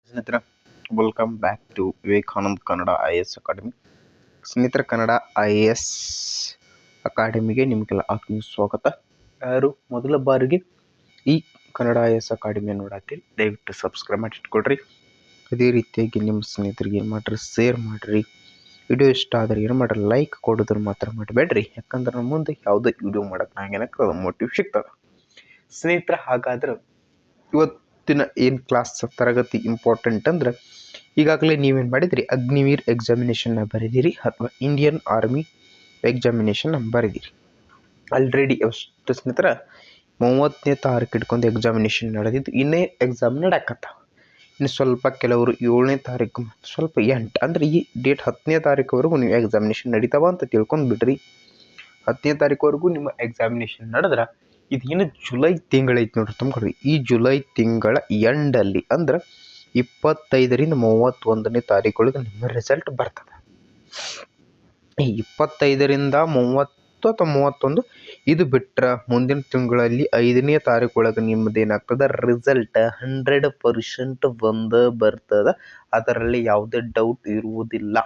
ಸ್ನೇಹಿತರೆ, welcome back to Vivekanand Kannada IAS academy. ಸ್ನೇಹಿತರೆ, Kannada IAS ಅಕಾಡೆಮಿಗೆ ನಿಮಗೆಲ್ಲ ಆತ್ಮೀಯ ಸ್ವಾಗತ. ಯಾರು ಮೊದಲ ಬಾರಿಗೆ ಈ ಕನ್ನಡ IAS ಅಕಾಡೆಮಿಯನ್ನು ನೋಡತ್ತೀರಿ, ದಯವಿಟ್ಟು ಸಬ್ಸ್ಕ್ರೈಬ್ ಮಾಡಿ ಇಟ್ಕೊಳ್ರಿ. ಅದೇ ರೀತಿಯಾಗಿ ನಿಮ್ಮ ಸ್ನೇಹಿತರಿಗೆ ಏನು ಮಾಡ್ರಿ, ಶೇರ್ ಮಾಡಿರಿ. ವಿಡಿಯೋ ಇಷ್ಟ ಆದರೆ ಏನು ಮಾಡ್ರಿ, ಲೈಕ್ ಕೊಡೋದ್ರ ಮಾತ್ರ ಮಾಡಬೇಡ್ರಿ. ಯಾಕಂದ್ರೆ ನಮ್ಮ ಮುಂದೆ ಯಾವುದೇ ವಿಡಿಯೋ ಮಾಡೋಕೆ ನಂಗೇನಕ್ಕೆ ಮೋಟಿವ್ ಸಿಗ್ತದೆ. ಸ್ನೇಹಿತರೆ, ಹಾಗಾದ್ರೆ ಇವತ್ತಿನ ಏನು ಕ್ಲಾಸ್ ತರಗತಿ ಇಂಪಾರ್ಟೆಂಟ್ ಅಂದ್ರೆ, ಈಗಾಗಲೇ ನೀವೇನು ಮಾಡಿದ್ರಿ, ಅಗ್ನಿವೀರ್ ಎಕ್ಸಾಮಿನೇಷನ್ನ ಬರೆದಿರಿ ಅಥವಾ ಇಂಡಿಯನ್ ಆರ್ಮಿ ಎಕ್ಸಾಮಿನೇಷನ್ ಬರೆದಿರಿ. ಆಲ್ರೆಡಿ ಎಷ್ಟು ಸ್ನೇಹಿತರ 30ನೇ ತಾರೀಕು ಇಟ್ಕೊಂಡು ಎಕ್ಸಾಮಿನೇಷನ್ ನಡೆದಿದ್ದು, ಇನ್ನೇ ಎಕ್ಸಾಮ್ ನಡೆಯಕತ್ತ. ಇನ್ನು ಸ್ವಲ್ಪ ಕೆಲವರು 7ನೇ ತಾರೀಕು ಸ್ವಲ್ಪ 8 ಅಂದರೆ ಈ ಡೇಟ್ 10ನೇ ತಾರೀಕುವರೆಗೂ ನೀವು ಎಕ್ಸಾಮಿನೇಷನ್ ನಡೀತಾವ ಅಂತ ತಿಳ್ಕೊಂಡು ಬಿಡ್ರಿ. 10ನೇ ತಾರೀಕುವರೆಗೂ ನಿಮ್ಮ ಎಕ್ಸಾಮಿನೇಷನ್ ನಡೆದ್ರೆ ಇದೇನು ಜುಲೈ ತಿಂಗಳೈತಿ ನೋಡ್ರಿ, ತುಂಬ್ಕೊಡ್ರಿ. ಈ ಜುಲೈ ತಿಂಗಳ ಎಂಡಲ್ಲಿ ಅಂದ್ರೆ 25ರಿಂದ 31ನೇ ತಾರೀಕೊಳಗೆ ನಿಮ್ಮ ರಿಸಲ್ಟ್ ಬರ್ತದೆ. ಈ 25ರಿಂದ 30 ಅಥವಾ 31 ಇದು ಬಿಟ್ಟರೆ ಮುಂದಿನ ತಿಂಗಳಲ್ಲಿ 5ನೇ ತಾರೀಕೊಳಗೆ ನಿಮ್ಮದೇನಾಗ್ತದೆ, ರಿಸಲ್ಟ್ 100% ಬಂದು ಬರ್ತದೆ. ಅದರಲ್ಲಿ ಯಾವುದೇ ಡೌಟ್ ಇರುವುದಿಲ್ಲ.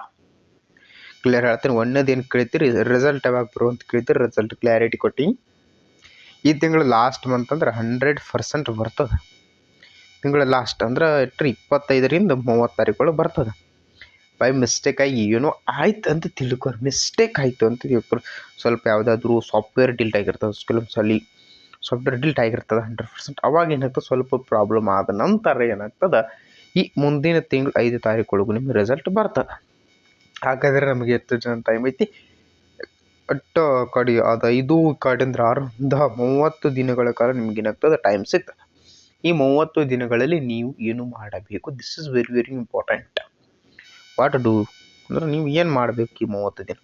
ಕ್ಲಿಯರ್ ಹೇಳ್ತೀನಿ. ಒಂದೇದೇನು ಕೇಳ್ತೀರಿ, ರಿಸಲ್ಟ್ ಯಾವಾಗ ಬರು ಅಂತ ಕೇಳ್ತೀರಿ, ರಿಸಲ್ಟ್ ಕ್ಲಾರಿಟಿ ಕೊಟ್ಟು ಈ ತಿಂಗಳು ಲಾಸ್ಟ್ ಮಂತ್ ಅಂದ್ರೆ 100% ಬರ್ತದೆ. ತಿಂಗಳ ಲಾಸ್ಟ್ ಅಂದ್ರೆ 25ರಿಂದ 30 ತಾರೀಕೊಳಗೆ ಬರ್ತದೆ. ಬೈ ಮಿಸ್ಟೇಕ್ ಆಗಿ ಏನೋ ಆಯ್ತು ಅಂತ ತಿಳ್ಕೊರಿ, ಮಿಸ್ಟೇಕ್ ಆಯಿತು ಅಂತ ತಿಳ್ಕೊರಿ. ಸ್ವಲ್ಪ ಯಾವುದಾದ್ರೂ ಸಾಫ್ಟ್ವೇರ್ ಡಿಲ್ಟ್ ಆಗಿರ್ತದೆ, ಕೆಲವೊಂದು ಸಲ ಸಾಫ್ಟ್ವೇರ್ ಡಿಲ್ಟ್ ಆಗಿರ್ತದೆ 100%. ಅವಾಗ ಏನಾಗ್ತದೆ, ಸ್ವಲ್ಪ ಪ್ರಾಬ್ಲಮ್ ಆದ ನಂತರ ಏನಾಗ್ತದೆ, ಈ ಮುಂದಿನ ತಿಂಗಳು 5 ತಾರೀಕೊಳಗೂ ನಿಮಗೆ ರಿಸಲ್ಟ್ ಬರ್ತದೆ. ಹಾಗಾದರೆ ನಮಗೆ ಎಷ್ಟು ಜನ ಟೈಮ್ ಐತಿ, ಅಟ್ಟು ಕಡೆ ಅದು 5 ಕಡೆಂದ್ರೆ 6 30 ದಿನಗಳ ಕಾಲ ನಿಮ್ಗೆ ಏನಾಗ್ತದೆ, ಟೈಮ್ ಸಿಗ್ತದೆ. ಈ 30 ದಿನಗಳಲ್ಲಿ ನೀವು ಏನು ಮಾಡಬೇಕು, this is very very important. What do ಅಂದ್ರೆ ನೀವು ಏನು ಮಾಡಬೇಕು ಈ 30 ದಿನ.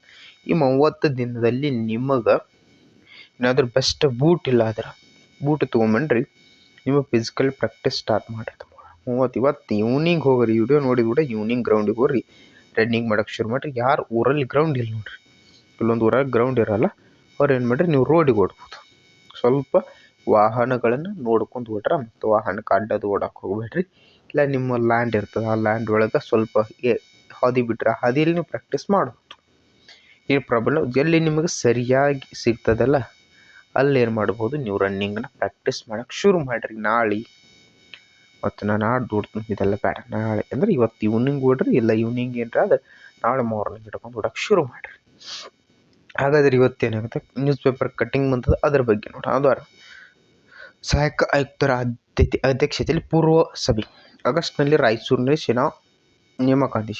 ಈ 30 ದಿನದಲ್ಲಿ ನಿಮಗೆ ಏನಾದರೂ ಬೆಸ್ಟ್ ಬೂಟ್ ಇಲ್ಲ ಅಂದ್ರೆ ಬೂಟ್ ತೊಗೊಂಬನ್ರಿ, ನಿಮ್ಮ ಫಿಸಿಕಲ್ ಪ್ರಾಕ್ಟೀಸ್ ಸ್ಟಾರ್ಟ್ ಮಾಡಿರಿ. ಇವತ್ತು ಈವ್ನಿಂಗ್ ಹೋಗ್ರಿ, ವಿಡಿಯೋ ನೋಡಿ ಕೂಡ ಈವ್ನಿಂಗ್ ಗ್ರೌಂಡಿಗೆ ಹೋಗ್ರಿ, ರನ್ನಿಂಗ್ ಮಾಡೋಕ್ಕೆ ಶುರು ಮಾಡಿರಿ. ಯಾರು ಊರಲ್ಲಿ ಗ್ರೌಂಡ್ ಇಲ್ಲ ನೋಡ್ರಿ, ಕೆಲವೊಂದು ಊರಾಗ ಗ್ರೌಂಡ್ ಇರೋಲ್ಲ, ಅವ್ರು ಏನು ಮಾಡಿರಿ, ನೀವು ರೋಡಿಗೆ ಓಡ್ಬೋದು. ಸ್ವಲ್ಪ ವಾಹನಗಳನ್ನು ನೋಡ್ಕೊಂಡು ಓಡ್ರ, ಮತ್ತು ವಾಹನಕ್ಕೆ ಅಡ್ಡದು ಓಡಕ್ಕೆ ಹೋಗ್ಬೇಡ್ರಿ. ಇಲ್ಲ ನಿಮ್ಮ ಲ್ಯಾಂಡ್ ಇರ್ತದೆ, ಆ ಲ್ಯಾಂಡ್ ಒಳಗೆ ಸ್ವಲ್ಪ ಹಾದಿ ಬಿಟ್ರೆ ಆ ಹಾದಿಯಲ್ಲಿ ನೀವು ಪ್ರಾಕ್ಟೀಸ್ ಮಾಡ್ಬೋದು. ಏನು ಪ್ರಾಬ್ಲಮ್, ಎಲ್ಲಿ ನಿಮಗೆ ಸರಿಯಾಗಿ ಸಿಗ್ತದಲ್ಲ ಅಲ್ಲಿ ಏನು ಮಾಡ್ಬೋದು, ನೀವು ರನ್ನಿಂಗನ್ನ ಪ್ರಾಕ್ಟೀಸ್ ಮಾಡೋಕ್ಕೆ ಶುರು ಮಾಡಿರಿ. ನಾಳೆ ಮತ್ತು ನಾನು ನಾಡ್ದು ಓಡ್ತೀನಿ ಇದೆಲ್ಲ ಬೇಡ, ನಾಳೆ ಅಂದರೆ ಇವತ್ತು ಈವ್ನಿಂಗ್ ಓಡ್ರಿ, ಇಲ್ಲ ಈವ್ನಿಂಗ್ ಏನರ ಅದು ನಾಳೆ ಮಾರ್ನಿಂಗ್ ಇಟ್ಕೊಂಡು ಓಡಕ್ಕೆ ಶುರು ಮಾಡಿರಿ. ಹಾಗಾದ್ರೆ ಇವತ್ತೇನಾಗುತ್ತೆ, ನ್ಯೂಸ್ ಪೇಪರ್ ಕಟ್ಟಿಂಗ್ ಬಂತದ, ಅದ್ರ ಬಗ್ಗೆ ನೋಡೋಣ. ಅದು ಸಹಾಯಕ ಆಯುಕ್ತರ ಅಧ್ಯಕ್ಷತೆಯಲ್ಲಿ ಪೂರ್ವ ಸಭೆ. ಆಗಸ್ಟ್ನಲ್ಲಿ ರಾಯಚೂರಿನಲ್ಲಿ ಸೇನಾ ನೇಮಕಾತಿ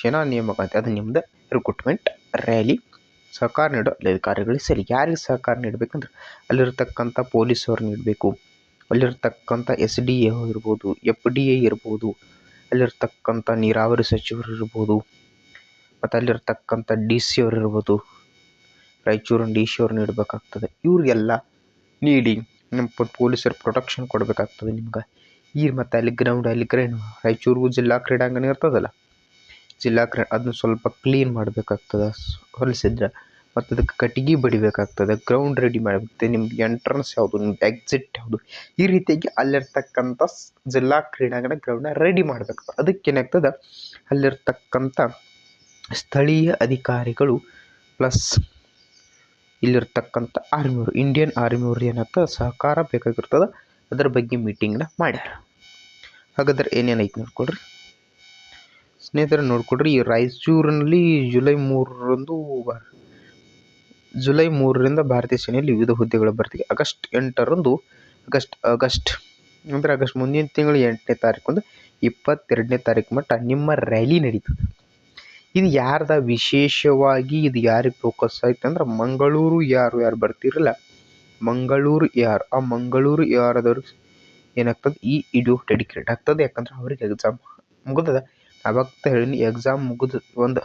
ಅದು ನಿಮ್ಮದು ರಿಕ್ರೂಟ್ಮೆಂಟ್ ರ್ಯಾಲಿ. ಸಹಕಾರ ನೀಡೋ ಅಧಿಕಾರಿಗಳಿಗೆ ಸರಿ. ಯಾರಿಗೆ ಸಹಕಾರ ನೀಡಬೇಕಂದ್ರೆ ಅಲ್ಲಿರ್ತಕ್ಕಂಥ ಪೊಲೀಸವ್ರು ನೀಡಬೇಕು, ಅಲ್ಲಿರ್ತಕ್ಕಂಥ SDA ಇರ್ಬೋದು, FDA ಇರ್ಬೋದು, ಅಲ್ಲಿರ್ತಕ್ಕಂಥ ನೀರಾವರಿ ಸಚಿವರು ಇರ್ಬೋದು, ಮತ್ತು ಅಲ್ಲಿರ್ತಕ್ಕಂಥ DC ಅವ್ರು ಇರ್ಬೋದು, ರಾಯಚೂರಿನ DC ಅವ್ರು ನೀಡಬೇಕಾಗ್ತದೆ. ಇವ್ರಿಗೆಲ್ಲ ನೀಡಿ ನಮ್ಮ ಪೊಲೀಸರು ಪ್ರೊಟೆಕ್ಷನ್ ಕೊಡಬೇಕಾಗ್ತದೆ ನಿಮ್ಗೆ. ಮತ್ತು ಅಲ್ಲಿ ಗ್ರೌಂಡ್ ರಾಯಚೂರಿಗೂ ಜಿಲ್ಲಾ ಕ್ರೀಡಾಂಗಣ ಇರ್ತದಲ್ಲ, ಜಿಲ್ಲಾ ಅದನ್ನ ಸ್ವಲ್ಪ ಕ್ಲೀನ್ ಮಾಡಬೇಕಾಗ್ತದೆ ಹೊಲಿಸಿದ್ರೆ, ಮತ್ತು ಅದಕ್ಕೆ ಕಟ್ಟಿಗೆ ಬಡಿಬೇಕಾಗ್ತದೆ, ಗ್ರೌಂಡ್ ರೆಡಿ ಮಾಡಬೇಕು, ನಿಮ್ದು ಎಂಟ್ರೆನ್ಸ್ ಯಾವುದು, ನಿಮ್ದು ಎಕ್ಸಿಟ್ ಯಾವುದು, ಈ ರೀತಿಯಾಗಿ ಅಲ್ಲಿರ್ತಕ್ಕಂಥ ಜಿಲ್ಲಾ ಕ್ರೀಡಾಂಗಣ ಗ್ರೌಂಡ್ನ ರೆಡಿ ಮಾಡಬೇಕು. ಅದಕ್ಕೇನಾಗ್ತದೆ, ಅಲ್ಲಿರ್ತಕ್ಕಂಥ ಸ್ಥಳೀಯ ಅಧಿಕಾರಿಗಳು ಪ್ಲಸ್ ಇಲ್ಲಿರ್ತಕ್ಕಂಥ ಆರ್ಮಿಯವರು, ಇಂಡಿಯನ್ ಆರ್ಮಿಯವ್ರು ಏನಾಗ್ತದೆ, ಸಹಕಾರ ಬೇಕಾಗಿರ್ತದೆ. ಅದ್ರ ಬಗ್ಗೆ ಮೀಟಿಂಗ್ನ ಮಾಡ್ಯಾರ. ಹಾಗಾದ್ರೆ ಏನೇನೈತೆ ನೋಡ್ಕೊಡ್ರಿ ಸ್ನೇಹಿತರೆ, ನೋಡ್ಕೊಡ್ರಿ. ಈ ರಾಯಚೂರಿನಲ್ಲಿ ಜುಲೈ 3ರಿಂದ ಭಾರತೀಯ ಸೇನೆಯಲ್ಲಿ ವಿವಿಧ ಹುದ್ದೆಗಳ ಭರ್ತಿಗೆ ಆಗಸ್ಟ್ 8ರಂದು ಆಗಸ್ಟ್ ಮುಂದಿನ ತಿಂಗಳು 8ನೇ ತಾರೀಕು 22ನೇ ತಾರೀಕು ಮಟ್ಟ ನಿಮ್ಮ ರ್ಯಾಲಿ ನಡೀತದೆ. ಇದು ಯಾರ್ದ ವಿಶೇಷವಾಗಿ, ಇದು ಯಾರಿಗೆ ಫೋಕಸ್ ಆಯ್ತು ಅಂದ್ರೆ, ಮಂಗಳೂರು ಯಾರು ಬರ್ತಿರಲ್ಲ, ಮಂಗಳೂರು ಆ ಮಂಗಳೂರು ಯಾರದವ್ರಿಗೆ ಏನಾಗ್ತದೆ, ಈ ವಿಡಿಯೋ ಡೆಡಿಕೇಟ್ ಆಗ್ತದೆ. ಯಾಕಂದ್ರೆ ಅವ್ರಿಗೆ ಎಕ್ಸಾಮ್ ಮುಗಿದ ಅವಾಗ ಹೇಳಿ, ಎಕ್ಸಾಮ್ ಮುಗಿದು ಒಂದು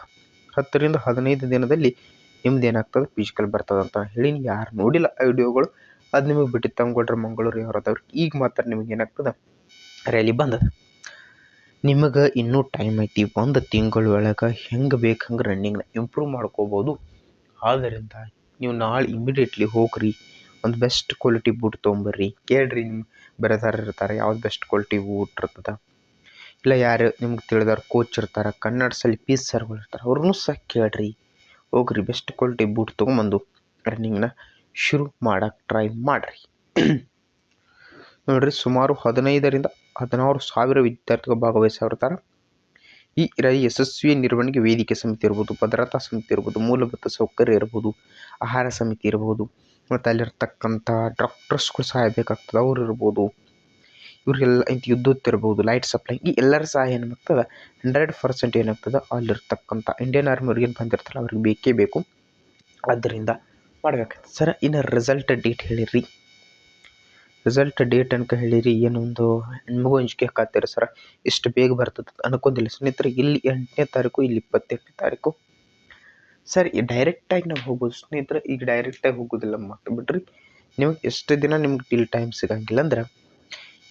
10ರಿಂದ 15 ದಿನದಲ್ಲಿ ನಿಮ್ದು ಏನಾಗ್ತದೆ, ಫಿಸಿಕಲ್ ಬರ್ತದೆ ಅಂತ ಹೇಳಿ. ಯಾರು ನೋಡಿಲ್ಲ ಆ ವಿಡಿಯೋಗಳು, ಅದು ನಿಮಗೆ ಬಿಟ್ಟು ತಂದ್ಕೊಟ್ರೆ ಮಂಗಳೂರು ಯಾರದವ್ರಿಗೆ. ಈಗ ಮಾತ್ರ ನಿಮಗೆ ಏನಾಗ್ತದೆ, ರ್ಯಾಲಿ ಬಂದದ. ನಿಮಗೆ ಇನ್ನೂ ಟೈಮ್ ಐತಿ. 1 ತಿಂಗಳ ಒಳಗೆ ಹೆಂಗೆ ಬೇಕು ಹಂಗೆ ರನ್ನಿಂಗ್ನ ಇಂಪ್ರೂವ್ ಮಾಡ್ಕೋಬೋದು. ಆದ್ದರಿಂದ ನೀವು ನಾಳೆ ಇಮಿಡಿಯೇಟ್ಲಿ ಹೋಗ್ರಿ, ಒಂದು ಬೆಸ್ಟ್ ಕ್ವಾಲಿಟಿ ಬೂಟ್ ತೊಗೊಂಬರ್ರಿ. ಕೇಳ್ರಿ, ನಿಮ್ಮ ಬರೆದಾರ ಇರ್ತಾರೆ, ಯಾವ್ದು ಬೆಸ್ಟ್ ಕ್ವಾಲಿಟಿ ಬೂಟ್ ಇರ್ತದೆ, ಇಲ್ಲ ಯಾರು ನಿಮ್ಗೆ ತಿಳಿದವ್ರು ಕೋಚ್ ಇರ್ತಾರೆ, ಕನ್ನಡ ಪೀಸ್ ಸರ್ಗಳು ಇರ್ತಾರೆ, ಅವ್ರನ್ನೂ ಸಹ ಕೇಳ್ರಿ. ಹೋಗ್ರಿ ಬೆಸ್ಟ್ ಕ್ವಾಲಿಟಿ ಬೂಟ್ ತೊಗೊಂಬಂದು ರನ್ನಿಂಗ್ನ ಶುರು ಮಾಡಕ್ಕೆ ಟ್ರೈ ಮಾಡಿರಿ. ನೋಡ್ರಿ, ಸುಮಾರು 15,000-16,000 ವಿದ್ಯಾರ್ಥಿಗಳು ಭಾಗವಹಿಸಿರ್ತಾರೆ. ಈ ಯಶಸ್ವಿ ನಿರ್ವಹಣೆಗೆ ವೇದಿಕೆ ಸಮಿತಿ ಇರ್ಬೋದು, ಭದ್ರತಾ ಸಮಿತಿ ಇರ್ಬೋದು, ಮೂಲಭೂತ ಸೌಕರ್ಯ ಇರ್ಬೋದು, ಆಹಾರ ಸಮಿತಿ ಇರ್ಬೋದು, ಮತ್ತು ಅಲ್ಲಿರ್ತಕ್ಕಂಥ ಡಾಕ್ಟರ್ಸ್ಗಳು ಸಹಾಯ ಬೇಕಾಗ್ತದೆ, ಅವ್ರು ಇರ್ಬೋದು. ಇವ್ರಿಗೆಲ್ಲ ವಿದ್ಯುತ್ ಇರ್ಬೋದು, ಲೈಟ್ ಸಪ್ಲೈ, ಈ ಎಲ್ಲರ ಸಹಾಯ ಏನಾಗ್ತದೆ 100% ಏನಾಗ್ತದೆ ಅಲ್ಲಿರ್ತಕ್ಕಂಥ ಇಂಡಿಯನ್ ಆರ್ಮಿ ಅವ್ರಿಗೆ ಏನು ಬಂದಿರ್ತಾರಲ್ಲ ಅವ್ರಿಗೆ ಬೇಕೇ ಬೇಕು. ಆದ್ದರಿಂದ ಮಾಡ್ಬೇಕಾಗ್ತದೆ. ಸರ್, ಇನ್ನು ರಿಸಲ್ಟ್ ಡೇಟ್ ಹೇಳಿರಿ. ರಿಸಲ್ಟ್ ಡೇಟ್ ಅನ್ಕ ಹೇಳಿರಿ, ಏನೊಂದು ನಿಮಗೂ ಅಂಜಿಕೆ ಹಾಕತ್ತೀರ ಸರ್, ಇಷ್ಟು ಬೇಗ ಬರ್ತದೆ ಅನ್ಕೊಂಡಿಲ್ಲ ಸ್ನೇಹಿತರೆ. ಇಲ್ಲಿ 8ನೇ ತಾರೀಕು, ಇಲ್ಲಿ 28ನೇ ತಾರೀಕು. ಸರ್, ಡೈರೆಕ್ಟಾಗಿ ನಾವು ಹೋಗೋದು ಸ್ನೇಹಿತರೆ. ಈಗ ಡೈರೆಕ್ಟಾಗಿ ಹೋಗೋದಿಲ್ಲ, ಮತ್ತೆ ಬಿಡ್ರಿ. ನಿಮಗೆ ಎಷ್ಟು ದಿನ ನಿಮ್ಗೆ ಇಲ್ಲಿ ಟೈಮ್ ಸಿಗಂಗಿಲ್ಲ ಅಂದ್ರೆ,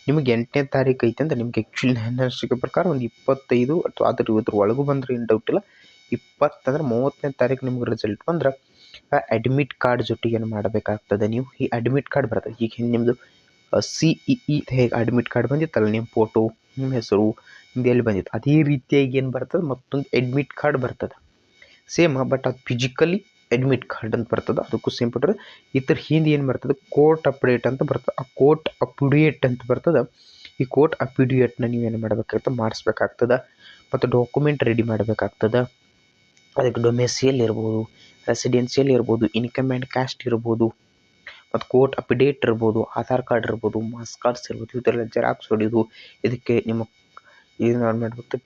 ನಿಮಗೆ 8ನೇ ತಾರೀಕು ಐತೆ ಅಂದ್ರೆ ನಿಮ್ಗೆ ಆ್ಯಕ್ಚುಲಿ ನನ್ನ ಅನಿಸಿಕೆ ಪ್ರಕಾರ ಒಂದು 25 ಅಥವಾ ಇದ್ರ ಒಳಗೂ ಬಂದರೆ ಏನು ಡೌಟ್ ಇಲ್ಲ. 20 ಅಂದ್ರೆ 30ನೇ ತಾರೀಕು ನಿಮ್ಗೆ ರಿಸಲ್ಟ್ ಬಂದ್ರೆ ಅಡ್ಮಿಟ್ ಕಾರ್ಡ್ ಜೊತೆಗೆ ಏನು ಮಾಡಬೇಕಾಗ್ತದೆ, ನೀವು ಈ ಅಡ್ಮಿಟ್ ಕಾರ್ಡ್ ಬರ್ತದೆ. ಈಗ ನಿಮ್ಮದು CEE ಹೇಗೆ ಅಡ್ಮಿಟ್ ಕಾರ್ಡ್ ಬಂದಿತ್ತಲ್ಲ, ನಿಮ್ಮ ಫೋಟೋ, ನಿಮ್ಮ ಹೆಸರು, ನಿಮ್ದು ಎಲ್ಲಿ ಬಂದಿತ್ತು, ಅದೇ ರೀತಿಯಾಗಿ ಏನು ಬರ್ತದೆ ಮತ್ತೊಂದು ಅಡ್ಮಿಟ್ ಕಾರ್ಡ್ ಬರ್ತದೆ ಸೇಮ್. ಬಟ್ ಅದು ಫಿಸಿಕಲಿ ಅಡ್ಮಿಟ್ ಕಾರ್ಡ್ ಅಂತ ಬರ್ತದೆ, ಅದಕ್ಕೂ ಸೇಮ್ ಬಿಟ್ಟರೆ ಇದ್ರ ಹಿಂದೆ ಏನು ಬರ್ತದೆ ಕೋರ್ಟ್ ಅಪ್ಡೇಟ್ ಅಂತ ಬರ್ತದೆ. ಆ ಕೋರ್ಟ್ ಅಪ್ಡೇಟ್ ಅಂತ ಬರ್ತದೆ. ಈ ಕೋರ್ಟ್ ಅಪ್ಡೇಟ್ನ ನೀವೇನು ಮಾಡಬೇಕಾಗ್ತದೆ, ಮಾಡಿಸ್ಬೇಕಾಗ್ತದೆ. ಮತ್ತು ಡಾಕ್ಯುಮೆಂಟ್ ರೆಡಿ ಮಾಡಬೇಕಾಗ್ತದೆ. ಅದಕ್ಕೆ ಡೊಮೆಸಿಯಲ್ ಇರ್ಬೋದು, ರೆಸಿಡೆನ್ಸಿಯಲ್ ಇರ್ಬೋದು, ಇನ್ಕಮ್ ಆ್ಯಂಡ್ ಕ್ಯಾಸ್ಟ್ ಇರ್ಬೋದು, ಮತ್ತು ಕೋರ್ಟ್ ಅಪ್ಡೇಟ್ ಇರ್ಬೋದು, ಆಧಾರ್ ಕಾರ್ಡ್ ಇರ್ಬೋದು, ಮಾಸ್ ಕಾರ್ಡ್ಸ್ ಇರ್ಬೋದು, ಇದೆಲ್ಲ ಜೆರಾಕ್ಸ್ ಹೊಡಿಯೋದು. ಇದಕ್ಕೆ ನಿಮ್ಮ ಏನು ಮಾಡಬೇಕು,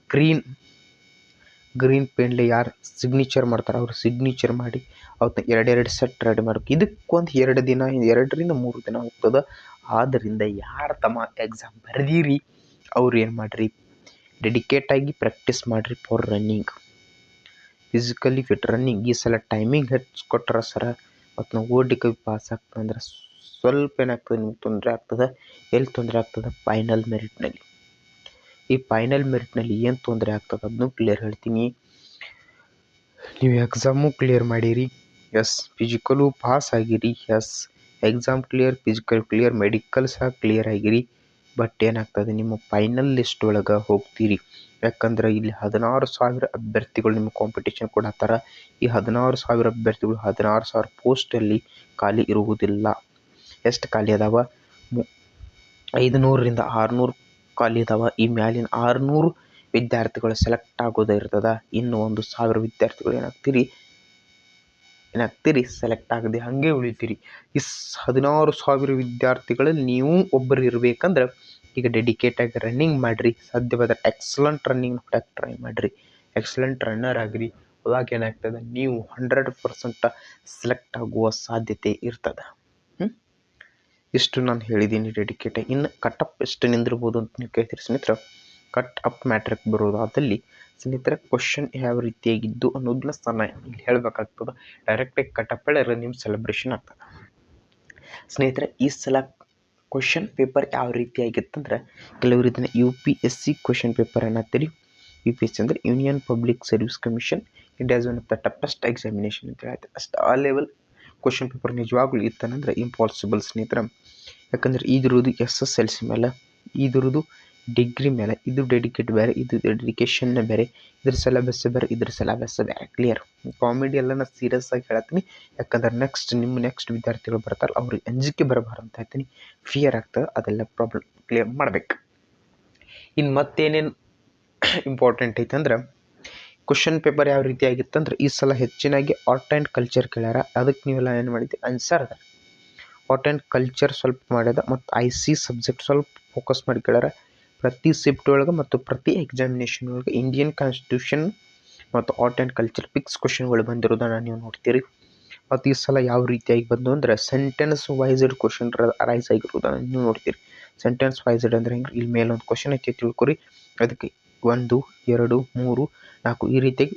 ಗ್ರೀನ್ ಪೆನ್ಲಿ ಯಾರು ಸಿಗ್ನೇಚರ್ ಮಾಡ್ತಾರೆ ಅವ್ರು ಸಿಗ್ನೇಚರ್ ಮಾಡಿ ಅವತ್ತನ್ನ 2 ಸೆಟ್ ರೆಡಿ ಮಾಡಬೇಕು. ಇದಕ್ಕೊಂದು 2 ದಿನ, 2ರಿಂದ 3 ದಿನ ಹೋಗ್ತದೆ. ಆದ್ದರಿಂದ ಯಾರು ತಮ್ಮ ಎಕ್ಸಾಮ್ ಬರೆದಿರಿ ಅವ್ರು ಏನು ಮಾಡಿರಿ, ಡೆಡಿಕೇಟಾಗಿ ಪ್ರಾಕ್ಟೀಸ್ ಮಾಡಿರಿ for running, physically fit running. ಈ ಸಲ ಟೈಮಿಂಗ್ ಹೆಚ್ಚು ಕೊಟ್ಟರೆ ಸರ ಮತ್ತು ನಾವು ಓಡಿಕೆ ಪಾಸ್ ಆಗ್ತದೆ ಅಂದ್ರೆ ಸ್ವಲ್ಪ ಏನಾಗ್ತದೆ ನಿಮ್ಗೆ ತೊಂದರೆ ಆಗ್ತದೆ. ಎಲ್ಲಿ ತೊಂದರೆ ಆಗ್ತದೆ, ಫೈನಲ್ ಮೆರಿಟ್ನಲ್ಲಿ. ಈ ಫೈನಲ್ ಮೆರಿಟ್ನಲ್ಲಿ ಏನು ತೊಂದರೆ ಆಗ್ತದೆ ಅದನ್ನು ಕ್ಲಿಯರ್ ಹೇಳ್ತೀನಿ. ನೀವು ಎಕ್ಸಾಮು ಕ್ಲಿಯರ್ ಮಾಡಿರಿ, ಎಸ್, ಫಿಸಿಕಲು ಪಾಸ್ ಆಗಿರಿ, yes, exam clear, physical clear, medical ಸಹ ಕ್ಲಿಯರ್ ಆಗಿರಿ. ಬಟ್ ಏನಾಗ್ತದೆ, ನಿಮ್ಮ ಫೈನಲ್ ಲಿಸ್ಟ್ ಒಳಗೆ ಹೋಗ್ತೀರಿ. ಯಾಕಂದ್ರೆ ಇಲ್ಲಿ 16,000 ಅಭ್ಯರ್ಥಿಗಳು ನಿಮ್ಮ ಕಾಂಪಿಟೇಷನ್ ಕೊಡತ್ತಾರ. ಈ 16,000 ಅಭ್ಯರ್ಥಿಗಳು 16,000 ಪೋಸ್ಟಲ್ಲಿ ಖಾಲಿ ಇರುವುದಿಲ್ಲ. ಎಷ್ಟು ಖಾಲಿ ಅದಾವ, 500ರಿಂದ 600 ಖಾಲಿ ಅದಾವ. ಈ ಮ್ಯಾಲಿನ 600 ವಿದ್ಯಾರ್ಥಿಗಳು ಸೆಲೆಕ್ಟ್ ಆಗೋದೇ ಇರ್ತದೆ. ಇನ್ನು 1,000 ವಿದ್ಯಾರ್ಥಿಗಳು ಏನಾಗ್ತೀರಿ ಸೆಲೆಕ್ಟ್ ಆಗದೆ ಹಾಗೆ ಉಳಿತೀರಿ. ಈ 16,000 ವಿದ್ಯಾರ್ಥಿಗಳಲ್ಲಿ ನೀವು ಒಬ್ಬರು ಇರಬೇಕಂದ್ರೆ ಈಗ ಡೆಡಿಕೇಟಾಗಿ ರನ್ನಿಂಗ್ ಮಾಡಿರಿ. ಸಾಧ್ಯವಾದ ಎಕ್ಸಲೆಂಟ್ ರನ್ನಿಂಗ್ ಹೊಡಕ್ಕೆ ಟ್ರೈ ಮಾಡಿರಿ, ಎಕ್ಸಲೆಂಟ್ ರನ್ನರ್ ಆಗಿರಿ. ಅವಾಗ ಏನಾಗ್ತದೆ, ನೀವು 100% ಸೆಲೆಕ್ಟ್ ಆಗುವ ಸಾಧ್ಯತೆ ಇರ್ತದೆ. ಇಷ್ಟು ನಾನು ಹೇಳಿದ್ದೀನಿ ಡೆಡಿಕೇಟಾಗಿ. ಇನ್ನು ಕಟ್ ಅಪ್ ಎಷ್ಟು ನಿಂದಿರ್ಬೋದು ಅಂತ ನೀವು ಕೇಳ್ತೀರಿ ಸ್ನೇಹಿತರೆ. ಕಟ್ ಅಪ್ ಮ್ಯಾಟ್ರಿಕ್ ಬರೋದಾದಲ್ಲಿ ಸ್ನೇಹಿತರೆ, ಕ್ವಶನ್ ಯಾವ ರೀತಿಯಾಗಿದ್ದು ಅನ್ನೋದನ್ನ ನಾನು ಇಲ್ಲಿ ಹೇಳಬೇಕಾಗ್ತದೆ. ಡೈರೆಕ್ಟಾಗಿ ಕಟ್ ಅಪ್ ಹೇಳಿದ್ರೆ ನಿಮ್ಮ ಸೆಲೆಬ್ರೇಷನ್ ಆಗ್ತದೆ ಸ್ನೇಹಿತರೆ. ಈ ಸಲ ಕ್ವಶನ್ ಪೇಪರ್ ಯಾವ ರೀತಿಯಾಗಿತ್ತಂದ್ರೆ, ಕೆಲವರು ಇದನ್ನು UPSC ಕ್ವಶನ್ ಪೇಪರ್ ಅನ್ನತ್ತೀರಿ. UPSC ಅಂದರೆ union public service commission. It as one of the toughest examination ಅಂತ ಹೇಳ್ತಾರೆ. ಅಷ್ಟು ಆ ಲೆವೆಲ್ ಕ್ವಶನ್ ಪೇಪರ್ ನಿಜವಾಗ್ಲೂ ಇತ್ತಂದ್ರೆ ಇಂಪಾಸಿಬಲ್ ಸ್ನೇಹಿತರೆ. ಯಾಕಂದ್ರೆ ಇದಿರೋದು SSLC ಮೇಲೆ, ಇದಿರೋದು ಡಿಗ್ರಿ ಮೇಲೆ, ಇದು ಡೆಡಿಕೇಟ್ ಬೇರೆ, ಇದು ಡೆಡಿಕೇಶನ್ ಬೇರೆ, ಇದ್ರ ಸಿಲೆಬಸ್ ಬೇರೆ, ಇದ್ರ ಸಿಲೆಬಸ್ ಬೇರೆ. ಕ್ಲಿಯರ್ ಕಾಮಿಡಿ ಎಲ್ಲ ನಾನು ಸೀರಿಯಸ್ ಆಗಿ ಹೇಳ್ತೀನಿ. ಯಾಕಂದ್ರೆ ನೆಕ್ಸ್ಟ್ ವಿದ್ಯಾರ್ಥಿಗಳು ಬರ್ತಾರೆ, ಅವ್ರಿಗೆ ಅಂಜಿಕೆ ಬರಬಾರ್ದು ಅಂತ ಹೇಳ್ತೀನಿ. ಫಿಯರ್ ಆಗ್ತದೆ, ಅದೆಲ್ಲ ಪ್ರಾಬ್ಲಮ್ ಕ್ಲಿಯರ್ ಮಾಡ್ಬೇಕು. ಇನ್ನು ಮತ್ತೇನೇನು ಇಂಪಾರ್ಟೆಂಟ್ ಐತೆ ಅಂದ್ರೆ, ಕ್ವಶನ್ ಪೇಪರ್ ಯಾವ ರೀತಿ ಆಗಿತ್ತಂದ್ರೆ, ಈ ಸಲ ಹೆಚ್ಚಿನಾಗಿ ಆರ್ಟ್ ಆ್ಯಂಡ್ ಕಲ್ಚರ್ ಕೇಳ್ಯಾರ. ಅದಕ್ಕೆ ನೀವೆಲ್ಲ ಏನು ಮಾಡಿದ್ದೆ, ಆನ್ಸರ್ ಅದ ಆರ್ಟ್ ಆ್ಯಂಡ್ ಕಲ್ಚರ್ ಸ್ವಲ್ಪ ಮಾಡ್ಯದ, ಮತ್ತು IC ಸಬ್ಜೆಕ್ಟ್ ಸ್ವಲ್ಪ ಫೋಕಸ್ ಮಾಡಿ ಕೇಳ್ಯಾರ. ಪ್ರತಿ ಶಿಫ್ಟ್ ಒಳಗೆ ಮತ್ತು ಪ್ರತಿ ಎಕ್ಸಾಮಿನೇಷನ್ ಒಳಗೆ ಇಂಡಿಯನ್ ಕಾನ್ಸ್ಟಿಟ್ಯೂಷನ್ ಮತ್ತು ಆರ್ಟ್ ಆ್ಯಂಡ್ ಕಲ್ಚರ್ ಫಿಕ್ಸ್ ಕ್ವಶನ್ಗಳು ಬಂದಿರೋದನ್ನು ನೀವು ನೋಡ್ತೀರಿ. ಮತ್ತು ಈ ಸಲ ಯಾವ ರೀತಿಯಾಗಿ ಬಂದು ಅಂದರೆ ಸೆಂಟೆನ್ಸ್ ವೈಸ್ಡ್ ಕ್ವಶನ್ ರೈಸ್ ಆಗಿರೋದನ್ನು ನೀವು ನೋಡ್ತೀರಿ. ಸೆಂಟೆನ್ಸ್ ವೈಸ್ಡ್ ಅಂದರೆ ಹೆಂಗೆ, ಇಲ್ಲಿ ಮೇಲೊಂದು ಕ್ವಶನ್ ಐತಿ ತಿಳ್ಕೊರಿ, ಅದಕ್ಕೆ 1, 2, 3, 4 ಈ ರೀತಿಯಾಗಿ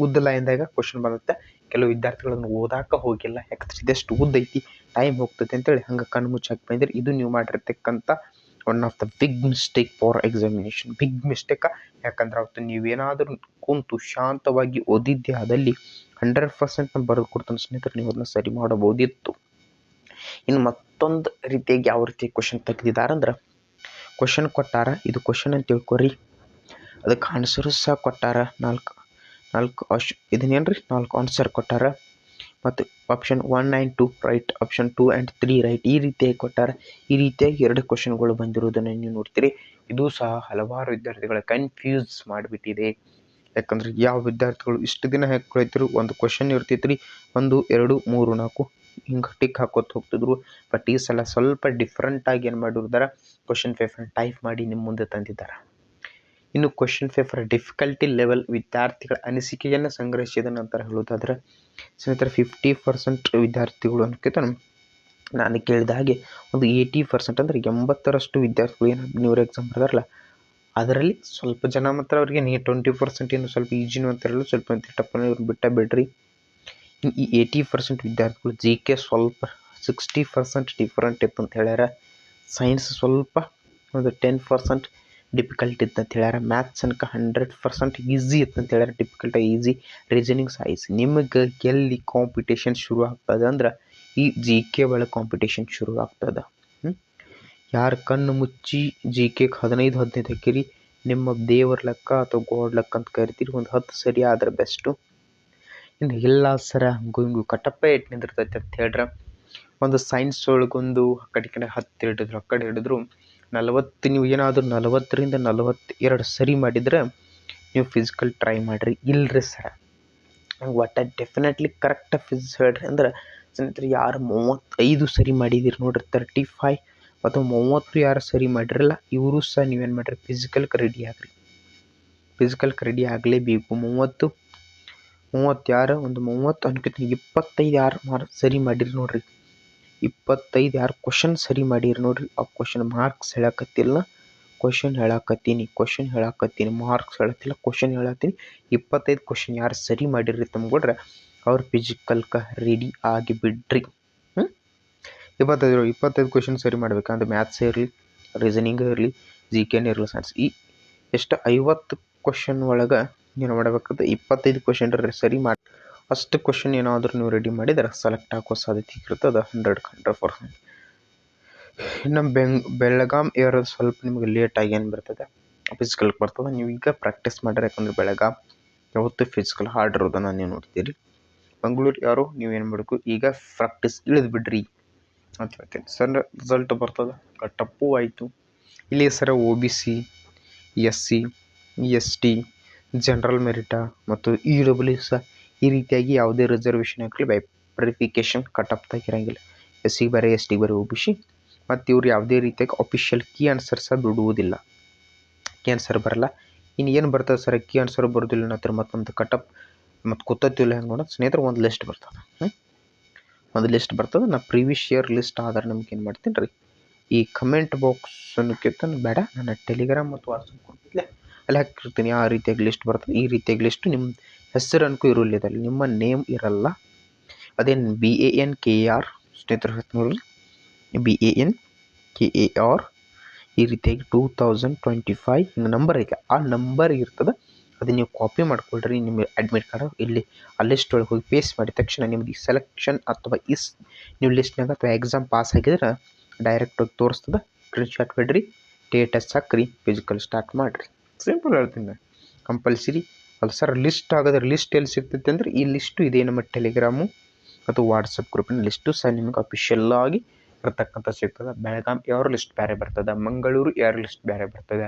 ಉದ್ದ ಲೈನ್ದಾಗ ಕ್ವಶನ್ ಬರುತ್ತೆ. ಕೆಲವು ವಿದ್ಯಾರ್ಥಿಗಳನ್ನು ಓದಾಕ ಹೋಗಿಲ್ಲ, ಯಾಕಂದ್ರೆ ಇದೆಷ್ಟು ಉದ್ದ ಐತಿ, ಟೈಮ್ ಹೋಗ್ತದೆ ಅಂತೇಳಿ ಹಂಗೆ ಕಣ್ಣು ಮುಚ್ಚಾಕಿ ಬಂದಿರಿ. ಇದು ನೀವು ಮಾಡಿರ್ತಕ್ಕಂಥ one of the big mistake for examination. Big mistake. ಯಾಕಂದ್ರೆ ಅವತ್ತು ನೀವೇನಾದರೂ ಕುಂತು ಶಾಂತವಾಗಿ ಓದಿದ್ದೆ ಆದಲ್ಲಿ 100% ನಾನು ಬರೆದು ಕೊಡ್ತಾನೆ ಸ್ನೇಹಿತರೆ, ನೀವು ಅದನ್ನ ಸರಿ ಮಾಡಬಹುದಿತ್ತು. ಇನ್ನು ಮತ್ತೊಂದು ರೀತಿಯಾಗಿ ಯಾವ ರೀತಿ ಕ್ವಶನ್ ತೆಗೆದಿದ್ದಾರೆ ಅಂದ್ರೆ, ಕ್ವಶನ್ ಕೊಟ್ಟಾರ, ಇದು ಕ್ವಶನ್ ಅಂತ ತಿಳ್ಕೊರಿ. ಅದಕ್ಕೆ ಆನ್ಸರು ಸಹ ಕೊಟ್ಟಾರ. ನಾಲ್ಕು ಇದನ್ನೇನು ರೀ 4 ಆನ್ಸರ್ ಕೊಟ್ಟಾರ. ಮತ್ತು option 1 and 2 right, option 2 and 3 right, ಈ ರೀತಿಯಾಗಿ ಕೊಟ್ಟಾರ. ಈ ರೀತಿಯಾಗಿ 2 ಕ್ವಶನ್ಗಳು ಬಂದಿರುವುದನ್ನು ನೀವು ನೋಡ್ತೀರಿ. ಇದು ಸಹ ಹಲವಾರು ವಿದ್ಯಾರ್ಥಿಗಳ ಕನ್ಫ್ಯೂಸ್ ಮಾಡಿಬಿಟ್ಟಿದೆ. ಯಾಕಂದ್ರೆ ಯಾವ ವಿದ್ಯಾರ್ಥಿಗಳು ಇಷ್ಟು ದಿನ ಹೇಗೆ ಕುಳಿತರು, ಒಂದು ಕ್ವಶನ್ ಇರ್ತಿತ್ತು ರೀ, 1 2 3 4 ಹಿಂಗೆ ಟಿಕ್ ಹಾಕೋತ ಹೋಗ್ತಿದ್ರು. ಬಟ್ ಈ ಸಲ ಸ್ವಲ್ಪ ಡಿಫ್ರೆಂಟಾಗಿ ಏನು ಮಾಡಿರ್ತಾರೆ, ಕ್ವಶನ್ ಪೇಪರ್ ಟೈಪ್ ಮಾಡಿ ನಿಮ್ಮ ಮುಂದೆ ತಂದಿದ್ದಾರೆ. ಇನ್ನು ಕ್ವಶನ್ ಪೇಪರ್ ಡಿಫಿಕಲ್ಟಿ ಲೆವೆಲ್ ವಿದ್ಯಾರ್ಥಿಗಳ ಅನಿಸಿಕೆಯನ್ನು ಸಂಗ್ರಹಿಸಿದ ನಂತರ ಹೇಳೋದಾದ್ರೆ ಸ್ನೇಹಿತರೆ 50% ವಿದ್ಯಾರ್ಥಿಗಳು ಅನ್ಕಿತ ನಾನು ಕೇಳಿದ ಹಾಗೆ ಒಂದು 80% ಅಂದರೆ 80% ವಿದ್ಯಾರ್ಥಿಗಳು ಏನು ಅಗ್ನಿವೀರ್ ಎಕ್ಸಾಮ್ ಬರ್ದಾರಲ್ಲ ಅದರಲ್ಲಿ ಸ್ವಲ್ಪ ಜನ ಮಾತ್ರ ಅವರಿಗೆ 20% ಏನು ಸ್ವಲ್ಪ ಈಜಿನೂ ಅಂತ ಹೇಳಲು ಸ್ವಲ್ಪ ಟಪ್ಪನ್ನು ಇವ್ರು ಬಿಡ್ರಿ. ಈ 80% ವಿದ್ಯಾರ್ಥಿಗಳು ಜಿ ಕೆ ಸ್ವಲ್ಪ 60% ಡಿಫ್ರೆಂಟ್ ಇತ್ತು ಅಂತ ಹೇಳ್ಯಾರ. ಸೈನ್ಸ್ ಸ್ವಲ್ಪ ಒಂದು 10% ಡಿಫಿಕಲ್ಟ್ ಇತ್ತು ಅಂತ ಹೇಳ್ಯಾರ. ಮ್ಯಾಥ್ಸ್ ಅನ್ಕ 100% ಈಸಿ ಇತ್ತು ಅಂತ ಹೇಳ್ಯಾರ. Difficult easy, reasoning science. ನಿಮಗೆ ಎಲ್ಲಿ ಕಾಂಪಿಟೇಷನ್ ಶುರು ಆಗ್ತದೆ ಅಂದ್ರೆ ಈ ಜಿ ಕೆ ಒಳಗೆ ಕಾಂಪಿಟೇಷನ್ ಶುರು ಆಗ್ತದೆ. ಯಾರು ಕಣ್ಣು ಮುಚ್ಚಿ ಜಿ ಕೆಗೆ 15 ಹಾಕಿರಿ ನಿಮ್ಮ ದೇವರ ಲೆಕ್ಕ ಅಥವಾ ಗೋಡ್ ಲೆಕ್ಕ ಅಂತ ಕರಿತೀರಿ. ಒಂದು 10 ಸರಿ ಆದ್ರೆ ಬೆಸ್ಟು. ಇನ್ನು ಇಲ್ಲ ಸರ ಹಿಂಗೂ ಕಟಪ್ಪ ಇಟ್ಟು ನಿಂದಿರ್ತೈತೆ ಅಂತ ಹೇಳ್ರೆ ಒಂದು ಸೈನ್ಸ್ ಒಳಗೊಂದು ಆ ಕಡೆ 10 ಹಿಡಿದ್ರು, ಆ ಕಡೆ ಹಿಡಿದ್ರು 40, ನೀವು ಏನಾದರೂ 40ರಿಂದ 42 ಸರಿ ಮಾಡಿದ್ರೆ ನೀವು ಫಿಸಿಕಲ್ ಟ್ರೈ ಮಾಡಿರಿ. ಇಲ್ಲರಿ ಸರ ಒಟ್ಟು ಡೆಫಿನೆಟ್ಲಿ ಕರೆಕ್ಟ್ ಫಿಸಿಕ್ಸ್ ಹೇಳ್ರಿ ಅಂದ್ರೆ ಸ್ನೇಹಿತರೆ ಯಾರು 35 ಸರಿ ಮಾಡಿದಿರಿ ನೋಡ್ರಿ, 35 ಅಥವಾ 30 ಯಾರು ಸರಿ ಮಾಡಿರಲ್ಲ ಇವರು ಸಹ ನೀವೇನು ಮಾಡಿರಿ ಫಿಸಿಕಲ್ಗೆ ರೆಡಿ ಆಗ್ರಿ. ಫಿಸಿಕಲ್ಗೆ ರೆಡಿ ಆಗಲೇಬೇಕು. 30 ಯಾರು ಒಂದು 30 ಅನ್ಕಿತ 25 ಯಾರು ಸರಿ ಮಾಡಿರಿ ನೋಡ್ರಿ, 25 ಯಾರು ಕ್ವಶನ್ ಸರಿ ಮಾಡಿರಿ ನೋಡ್ರಿ. ಆ ಕ್ವಶನ್ ಮಾರ್ಕ್ಸ್ ಹೇಳಕತ್ತಿಲ್ಲ, ಕ್ವಶನ್ ಹೇಳಕತ್ತೀನಿ ಮಾರ್ಕ್ಸ್ ಹೇಳತ್ತಿಲ್ಲ, ಕ್ವಶನ್ ಹೇಳತ್ತೀನಿ. 25 ಕ್ವಶನ್ ಯಾರು ಸರಿ ಮಾಡಿರಿ ತಂದ್ಕೊಡ್ರೆ ಅವ್ರು ಫಿಸಿಕಲ್ಗೆ ರೆಡಿ ಆಗಿ ಬಿಡ್ರಿ. 25 ಕ್ವಶನ್ ಸರಿ ಮಾಡ್ಬೇಕಂದ್ರೆ ಮ್ಯಾಥ್ಸ್ ಇರಲಿ, ರೀಸನಿಂಗ್ ಇರಲಿ, ಜಿ ಕೆನೇ ಇರಲಿ, ಸೈನ್ಸ್ ಈ ಎಷ್ಟು 50 ಕ್ವಶನ್ ಒಳಗೆ ಏನು ಮಾಡಬೇಕಾದ್ರೆ 25 ಕ್ವಶನ್ ಸರಿ ಮಾಡಿ ಅಷ್ಟು ಕ್ವಶನ್ ಏನಾದರೂ ನೀವು ರೆಡಿ ಮಾಡಿದ್ರೆ ಸೆಲೆಕ್ಟ್ ಆಗೋ ಸಾಧ್ಯತೆ ಇರ್ತದೆ 100%. ಇನ್ನು ಬೆಳಗಾಂ ಇರೋದು ಸ್ವಲ್ಪ ನಿಮಗೆ ಲೇಟಾಗಿ ಏನು ಬರ್ತದೆ ಫಿಸಿಕಲ್ಗೆ ಬರ್ತದೆ. ನೀವು ಈಗ ಪ್ರಾಕ್ಟೀಸ್ ಮಾಡಿರಿ. ಯಾಕಂದ್ರೆ ಬೆಳಗಾಂ ಯಾವತ್ತು ಫಿಸಿಕಲ್ ಹಾರ್ಡ್ ಇರೋದನ್ನು ನೀವು ನೋಡ್ತೀರಿ. ಮಂಗಳೂರು ಯಾರು ನೀವೇನು ಮಾಡಬೇಕು ಈಗ ಪ್ರಾಕ್ಟೀಸ್ ಇಳಿದು ಬಿಡ್ರಿ ಅಂತ ಹೇಳ್ತೀನಿ. ಸರ್ ರಿಸಲ್ಟ್ ಬರ್ತದೆ, ಕಟ್ಟಪ್ಪು ಆಯಿತು. ಇಲ್ಲಿ ಸರ OBC, SC, ST, ಜನರಲ್ ಮೆರಿಟ ಮತ್ತು EW ಸಹ ಈ ರೀತಿಯಾಗಿ ಯಾವುದೇ ರಿಸರ್ವೇಷನ್ ಆಗಲಿ ವೆರಿಫಿಕೇಷನ್ ಕಟಪ್ದಾಗ ಇರೋಂಗಿಲ್ಲ. SC ಬೇರೆ ST ಬೇರೆ OBC. ಮತ್ತು ಇವ್ರು ಯಾವುದೇ ರೀತಿಯಾಗಿ ಅಫಿಷಿಯಲ್ ಕೀ ಆನ್ಸರ್ ಸಹ ಬಿಡುವುದಿಲ್ಲ. ಕೀ ಆನ್ಸರ್ ಬರಲ್ಲ. ಇನ್ನು ಏನು ಬರ್ತದೆ ಸರ್ ಕೀ ಆನ್ಸರ್ ಬರೋದಿಲ್ಲ ಅನ್ನತ್ರ ಮತ್ತೊಂದು ಕಟಪ್ ಮತ್ತು ಕೂತತ್ತಿಲ್ಲ ಹೆಂಗೆ ನೋಡೋದು ಸ್ನೇಹಿತರೆ ಒಂದು ಲಿಸ್ಟ್ ಬರ್ತದೆ. ಒಂದು ಲಿಸ್ಟ್ ಬರ್ತದೆ. ನಾ ಪ್ರೀವಿಯಸ್ ಇಯರ್ ಲಿಸ್ಟ್ ಆದ್ರೆ ನಮ್ಗೆ ಏನು ಮಾಡ್ತೀನಿ ರೀ ಈ ಕಮೆಂಟ್ ಬಾಕ್ಸ್ ಅನ್ನೋಕ್ಕಿಂತ ಬೇಡ ನನ್ನ ಟೆಲಿಗ್ರಾಮ್ ಮತ್ತು ವಾಟ್ಸಪ್ ಕೊಡ್ತಿದ್ಲೆ ಅಲ್ಲಿ ಹಾಕಿರ್ತೀನಿ. ಆ ರೀತಿಯಾಗಿ ಲಿಸ್ಟ್ ಬರ್ತದೆ. ಈ ರೀತಿಯಾಗಿ ಲಿಸ್ಟು ನಿಮ್ಮ ಹೆಸರು ಅನ್ಕೂ ಇರೋಲ್ಲ, ಇದಲ್ಲಿ ನಿಮ್ಮ ನೇಮ್ ಇರಲ್ಲ. ಅದೇನು BANKAR ಸ್ನೇಹಿತರು ನೋಡ್ರಿ, BANKAR ಈ ರೀತಿಯಾಗಿ 2025 ಹಿಂಗೆ ನಂಬರ್ ಐತೆ. ಆ ನಂಬರ್ ಇರ್ತದೆ, ಅದು ನೀವು ಕಾಪಿ ಮಾಡ್ಕೊಳ್ರಿ. ನಿಮ್ಮ ಅಡ್ಮಿಟ್ ಕಾರ್ಡ್ ಇಲ್ಲಿ ಆ ಲಿಸ್ಟ್ ಒಳಗೆ ಹೋಗಿ ಪೇಸ್ಟ್ ಮಾಡಿದ ತಕ್ಷಣ ನಿಮ್ದು ಸೆಲೆಕ್ಷನ್ ಅಥವಾ ನೀವು ಲಿಸ್ಟ್ನಾಗ ಅಥವಾ ಎಕ್ಸಾಮ್ ಪಾಸ್ ಆಗಿದ್ರೆ ಡೈರೆಕ್ಟಾಗಿ ತೋರಿಸ್ತದೆ. ಸ್ಕ್ರೀನ್ಶಾಟ್ ಬಿಡ್ರಿ, ಡೇಟಸ್ ಹಾಕ್ರಿ, ಫಿಸಿಕಲ್ ಸ್ಟಾರ್ಟ್ ಮಾಡಿರಿ. ಸಿಂಪಲ್ ಹೇಳ್ತೀನಿ ನಾನು. ಕಂಪಲ್ಸರಿ ಅಲ್ಲ ಸರ್ ಲಿಸ್ಟ್ ಆಗೋದ್ರೆ ಲಿಸ್ಟ್ ಎಲ್ಲಿ ಸಿಗ್ತೈತೆ ಅಂದರೆ ಈ ಲಿಸ್ಟು ಇದೆ ನಮ್ಮ ಟೆಲಿಗ್ರಾಮು ಮತ್ತು ವಾಟ್ಸಪ್ ಗ್ರೂಪಿನ ಲಿಸ್ಟು ಸಹ ನಿಮ್ಗೆ ಅಫಿಷಿಯಲ್ ಆಗಿ ಇರ್ತಕ್ಕಂಥ ಸಿಗ್ತದೆ. ಬೆಳಗಾಂ ಯಾರು ಲಿಸ್ಟ್ ಬೇರೆ ಬರ್ತದೆ, ಮಂಗಳೂರು ಯಾರು ಲಿಸ್ಟ್ ಬೇರೆ ಬರ್ತದೆ.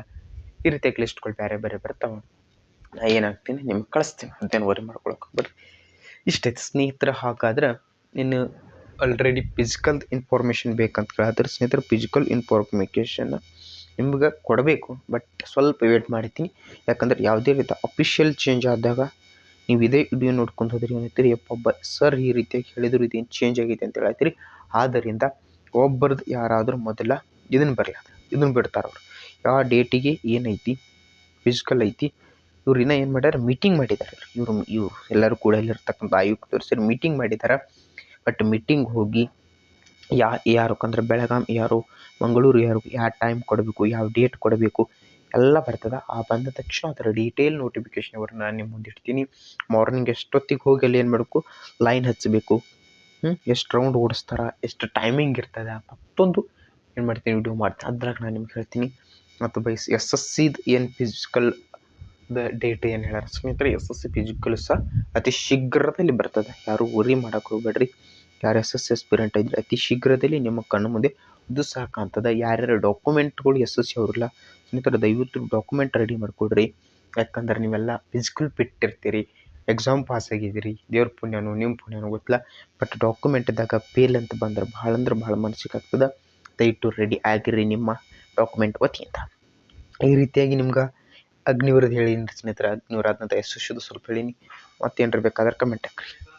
ಈ ರೀತಿಯಾಗಿ ಲಿಸ್ಟ್ಗಳು ಬೇರೆ ಬೇರೆ ಬರ್ತಾವೆ. ನಾ ಏನಾಗ್ತೀನಿ ನಿಮ್ಗೆ ಕಳಿಸ್ತೀನಿ, ಅಂತೇನು ವರಿ ಮಾಡ್ಕೊಳಕ್ಕೆ ಹೋಗ್ಬೇಡ್ರಿ. ಇಷ್ಟೈತೆ ಸ್ನೇಹಿತರೆ. ಹಾಗಾದ್ರೆ ಇನ್ನು ಆಲ್ರೆಡಿ ಫಿಸಿಕಲ್ ಇನ್ಫಾರ್ಮೇಷನ್ ಬೇಕಂತ ಕೇಳಿದ್ರೆ ಸ್ನೇಹಿತರೆ ಫಿಸಿಕಲ್ ಇನ್ಫಾರ್ಮೇಷನ್ ನಿಮ್ಗೆ ಕೊಡಬೇಕು. ಬಟ್ ಸ್ವಲ್ಪ ವೇಟ್ ಮಾಡ್ತೀನಿ. ಯಾಕಂದ್ರೆ ಯಾವುದೇ ರೀತಿ ಅಫಿಷಿಯಲ್ ಚೇಂಜ್ ಆದಾಗ ನೀವು ಇದೇ ವಿಡಿಯೋ ನೋಡ್ಕೊಂಡು ಹೋದ್ರಿ ಏನೈತಿರಿ ಒಬ್ಬ ಸರ್ ಈ ರೀತಿಯಾಗಿ ಹೇಳಿದ್ರು ಇದೇನು ಚೇಂಜ್ ಆಗೈತೆ ಅಂತ ಹೇಳ್ತೀರಿ. ಆದ್ದರಿಂದ ಒಬ್ಬರದ್ದು ಯಾರಾದರೂ ಮೊದಲ ಇದನ್ನು ಇದನ್ನು ಬಿಡ್ತಾರೆ ಅವರು ಯಾವ ಡೇಟಿಗೆ ಏನೈತಿ ಫಿಸಿಕಲ್ ಐತಿ. ಇವ್ರು ಇನ್ನೂ ಏನು ಮಾಡ್ಯಾರ ಮೀಟಿಂಗ್ ಮಾಡಿದ್ದಾರೆ. ಇವರು ಎಲ್ಲರೂ ಕೂಡ ಇಲ್ಲಿರ್ತಕ್ಕಂಥ ಆಯುಕ್ತರು ಸೇರಿ ಮೀಟಿಂಗ್ ಮಾಡಿದ್ದಾರೆ. ಬಟ್ ಮೀಟಿಂಗ್ ಹೋಗಿ ಯಾರಕ್ಕಂದ್ರೆ ಬೆಳಗಾಂ ಯಾರು, ಮಂಗಳೂರು ಯಾರು, ಯಾವ ಟೈಮ್ ಕೊಡಬೇಕು, ಯಾವ ಡೇಟ್ ಕೊಡಬೇಕು ಎಲ್ಲ ಬರ್ತದೆ. ಆ ಬಂದ ತಕ್ಷಣ ಅದರ ಡೀಟೇಲ್ ನೋಟಿಫಿಕೇಶನ್ ಅವರು ನಾನು ನಿಮ್ಮ ಮುಂದೆ ಇಡ್ತೀನಿ. ಮಾರ್ನಿಂಗ್ ಎಷ್ಟೊತ್ತಿಗೆ ಹೋಗಿ ಅಲ್ಲಿ ಏನು ಮಾಡಬೇಕು ಲೈನ್ ಹಚ್ಚಬೇಕು, ಎಷ್ಟು ರೌಂಡ್ ಓಡಿಸ್ತಾರೆ, ಎಷ್ಟು ಟೈಮಿಂಗ್ ಇರ್ತದೆ ಮತ್ತೊಂದು ಏನು ಮಾಡ್ತೀನಿ ವಿಡಿಯೋ ಮಾಡ್ತೀನಿ. ಅದ್ರಾಗ ನಾನು ನಿಮ್ಗೆ ಹೇಳ್ತೀನಿ. ಮತ್ತು SSCದು ಏನು ಫಿಸಿಕಲ್ ಡೇಟ್ ಏನು ಹೇಳ್ಯಾರ ಸ್ನೇಹಿತರೆ. SSC ಫಿಸಿಕಲ್ ಸಹ ಅತಿ ಶೀಘ್ರದಲ್ಲಿ ಬರ್ತದೆ. ಯಾರು ವರಿ ಮಾಡಕ್ಕೆ ಹೋಗ್ಬೇಡ್ರಿ. ಯಾರು SSC ಆಸ್ಪಿರೆಂಟ್ ಇದ್ರೆ ಅತಿ ಶೀಘ್ರದಲ್ಲಿ ನಿಮ್ಮ ಕಣ್ಣು ಮುಂದೆ ಇದು ಸಹ ಕಾಣ್ತದೆ. ಯಾರ್ಯಾರ ಡಾಕ್ಯುಮೆಂಟ್ಗಳು SSC ಅವ್ರಿಲ್ಲ ಸ್ನೇಹಿತರೆ, ದಯವಿಟ್ಟು ಡಾಕ್ಯುಮೆಂಟ್ ರೆಡಿ ಮಾಡ್ಕೊಡ್ರಿ. ಯಾಕಂದ್ರೆ ನೀವೆಲ್ಲ ಫಿಸಿಕಲ್ ಫಿಟ್ ಇರ್ತೀರಿ, ಎಕ್ಸಾಮ್ ಪಾಸ್ ಆಗಿದ್ದೀರಿ, ದೇವ್ರ ಪುಣ್ಯನೋ ನಿಮ್ಮ ಪುಣ್ಯನೋ ಗೊತ್ತಿಲ್ಲ. ಬಟ್ ಡಾಕ್ಯುಮೆಂಟ್ ಇದ್ದಾಗ ಫೇಲ್ ಅಂತ ಬಂದ್ರೆ ಭಾಳ ಅಂದ್ರೆ ಭಾಳ ಮನಸ್ಸಿಗೆ ಆಗ್ತದೆ. ದಯವಿಟ್ಟು ರೆಡಿ ಆಗಿರಿ ನಿಮ್ಮ ಡಾಕ್ಯುಮೆಂಟ್ ವತಿಯಿಂದ. ಈ ರೀತಿಯಾಗಿ ನಿಮ್ಗೆ ಅಗ್ನಿವರದ್ದು ಹೇಳೀನಿ ಸ್ನೇಹಿತರೆ. ಅಗ್ನಿವರ ಆದಂಥ SSCದು ಸ್ವಲ್ಪ ಹೇಳೀನಿ. ಮತ್ತೇನ್ರ ಬೇಕಾದ್ರೆ ಕಮೆಂಟ್ ಹಾಕ್ರಿ.